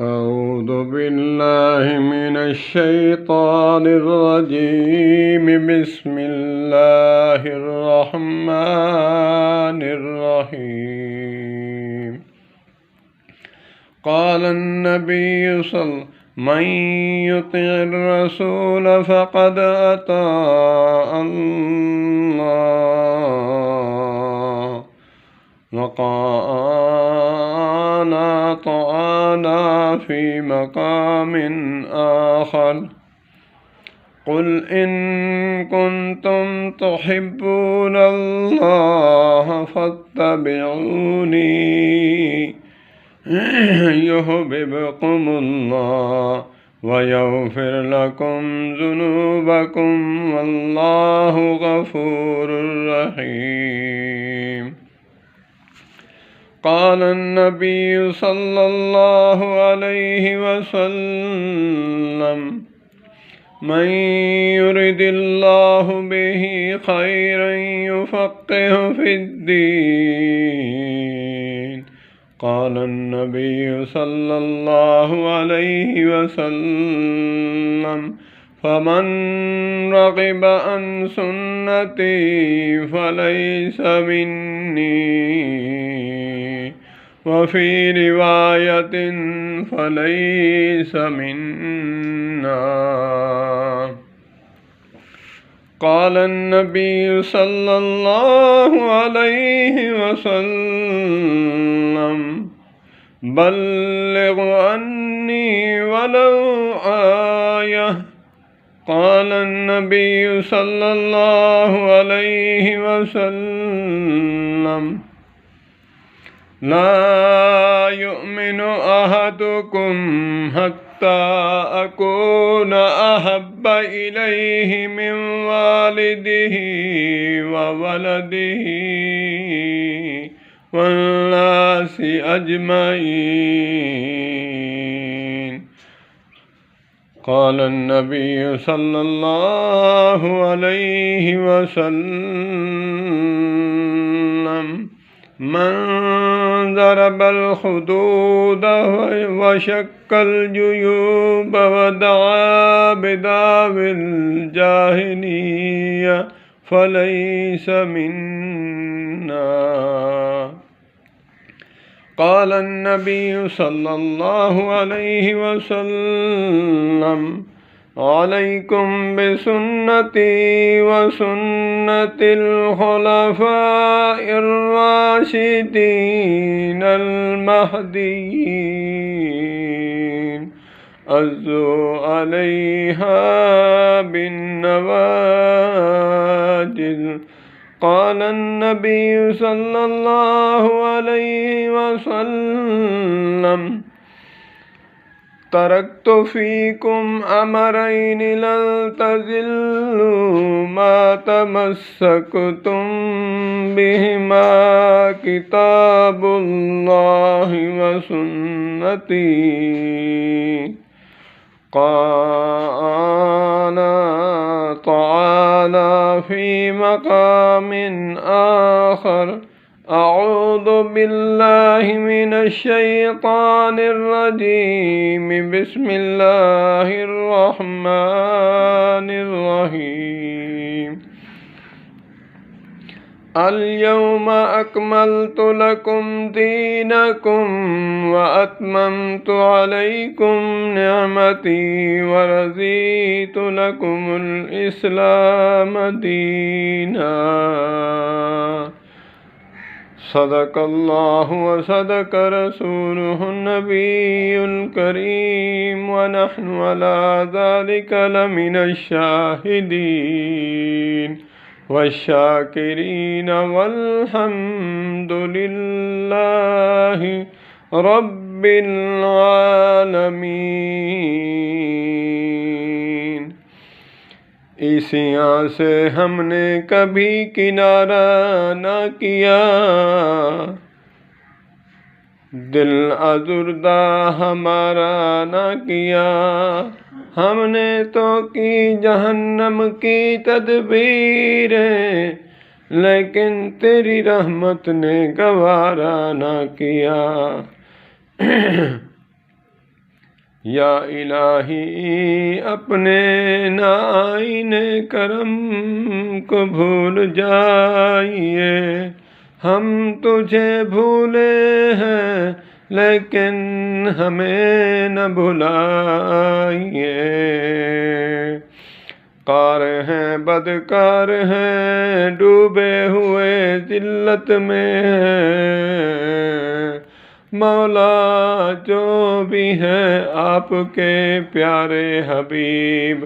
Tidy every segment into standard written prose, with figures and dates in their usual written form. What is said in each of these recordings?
أعوذ بالله من الشيطان الرجيم. بسم الله الرحمن الرحيم. قال النبي من يطع الرسول فقد أطاع الله وقال أطعنا في مقام آخر. قل إن كنتم تحبون الله فاتبعوني يحببكم الله ويغفر لكم ذنوبكم والله غفور رحيم. قال النبي صلى الله عليه وسلم من يرد الله به خيرا يفقهه في الدين. قال النبي صلى الله عليه وسلم فمن رغب عن سنتي فليس مني وفي رواية فليس منا. قال النبي صلى الله عليه وسلم بلغ عني ولو آية. قال النبي صلى الله عليه وسلم لا يؤمن أحدكم حتى أكون أحب إليه من والده وولده والناس أجمعين. قال النبي صلى الله عليه وسلم من ضرب الحدود وشق الجيوب ودعا بدعوى الجاهلية فليس منا. قال النبي صلى الله عليه وسلم عليكم بسنتي وسنة الخلفاء الراشدين المهديين عضوا عليها بالنواجذ. قال النبي صلى الله عليه وسلم تركت فيكم أمرين لن تضلوا ما تمسكتم بهما كتاب الله وسنتي. قال تعالى في مقام آخر أعوذ بالله من الشيطان الرجيم. بسم الله الرحمن الرحيم. اليوم أكملت لكم دينكم وأتممت عليكم نعمتي ورضيت لكم الإسلام دينا. صدق الله وصدق رسوله النبي الكريم ونحن على ذلك لمن الشاهدين والشاكرين والحمد لله رب العالمين. اس یہاں سے ہم نے کبھی کنارہ نہ کیا، دل ازردہ ہمارا نہ کیا، ہم نے تو کی جہنم کی تدبیریں، لیکن تیری رحمت نے گوارا نہ کیا۔ یا الہی اپنے آئینے کرم کو بھول جائیے، ہم تجھے بھولے ہیں لیکن ہمیں نہ بھلائیے، قار ہیں بدکار ہیں ڈوبے ہوئے ذلت میں ہیں، مولا جو بھی ہیں آپ کے پیارے حبیب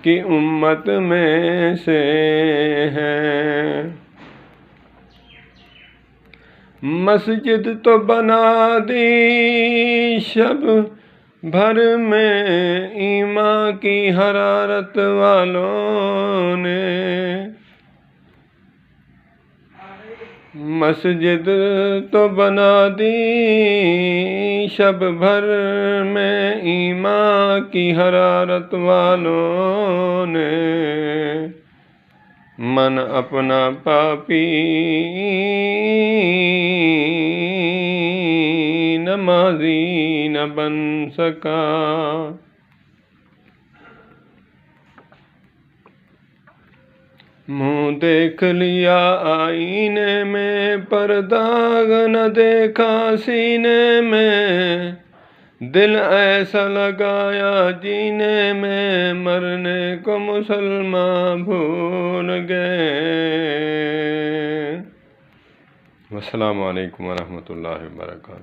کی امت میں سے ہیں۔ مسجد تو بنا دی شب بھر میں ایمان کی حرارت والوں نے، مسجد تو بنا دی شب بھر میں ایمان کی حرارت والوں نے، من اپنا پاپی نمازی نہ بن سکا، منہ دیکھ لیا آئینے میں پر داغ نہ دیکھا سینے میں، دل ایسا لگایا جینے میں مرنے کو مسلمان بھول گئے۔ والسلام علیکم ورحمۃ اللہ وبرکاتہ۔